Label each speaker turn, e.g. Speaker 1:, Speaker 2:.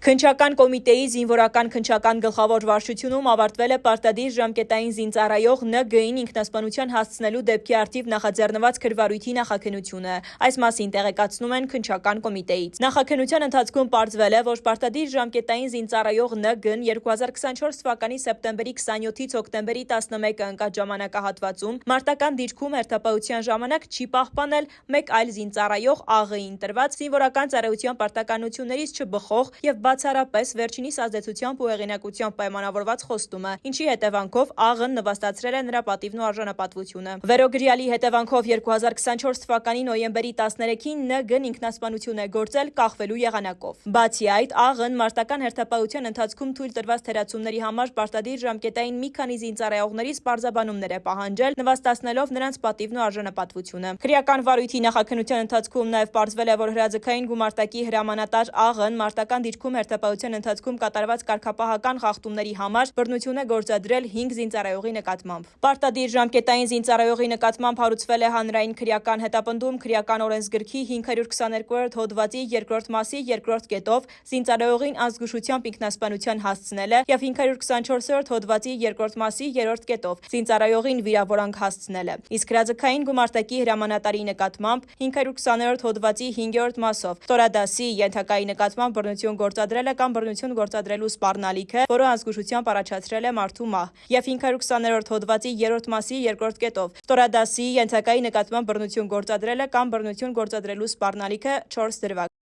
Speaker 1: Քննչական կոմիտեի զինվորական քննչական գլխավոր վարչությունում ավարտվել է պարտադիր ժամկետային զինծառայող ՆԳ-ին ինքնասպանության հասցնելու դեպքի առթիվ նախաձեռնված քրվարույթի նախաքննությունը։ Այս մասին տեղեկացնում են քննչական կոմիտեից։ Նախաքննության ընթացքում պարզվել է, որ պարտադիր ժամկետային զինծառայող ՆԳ-ն 2024 թվականի սեպտեմբերի 27-ից հոկտեմբերի 11-ը ընկած ժամանակահատվածում մարտական դիրքում հերթապահության ժամանակ չի պահպանել մեկ այլ զինծառայող ԱՂ-ին տրված զինվորական ծառայության պարտականություններից չբխող եւ բացառապես վերջինիս ազդեցությամբ ու հեղինակությամբ պայմանավորված խոստումը, ինչի հետևանքով ԱՂ-ն նվաստացրել է նրա պատիվն ու արժանապատվությունը։ Վերոգրյալի հետևանքով 2024 թվականի նոյեմբերի 13-ին ՆԳ-ն ինքնասպանություն է գործել կախվելու եղանակով։ Բացի այդ, ԱՂ-ն մարտական հերթապահության ընթացքում թույլ տրված թերացումների համար պարտադիր ժամկետային մի քանի զինծառայողներից պարզաբանումներ է պահանջել, նվաստացնելով նրանց պատիվն ու արժանապատվությունը։ Քրեական վարույթի նախաքննության ընթացքում նաև պարզվել է, որ հրաձգային գումարտակի հրամանատար ԱՂ-ն մարտական դիրքում հերթապահության ընթացքում կատարված կարգապահական խախտումների համար բռնություն է գործադրել 5 զինծառայողի նկատմամբ։ Պարտադիր ժամկետային զինծառայողի նկատմամբ հարուցվել է հանրային քրեական հետապնդում քրեական օրենսգրքի 522-րդ հոդվածի 2-րդ մասի 2-րդ կետով զինծառայողին ազգուշությամբ ինքնասպանության հասցնելը եւ 524-րդ հոդվածի 2-րդ մասի 3-րդ կետով զինծառայողին վիրավորանք հասցնելը։ Իսկ հրաձգային գումարտակի հրամանատարի նկատմամբ 520-րդ հոդվածի 5-րդ մասով ստորադասի ենթակայի նկատմամբ բռնություն գործադրելը կամ բռնություն գործադրելու սպառնալիքը, որը ազգուշությամբ առաջացրել է մարդու մահ, եւ 520-րդ հոդվածի 3-րդ մասի 2-րդ կետով ստորադասի ենթակայի նկատմամբ բռնություն գործադրելը կամ բռնություն գործադրելու սպառնալիքը 4 դրվագ։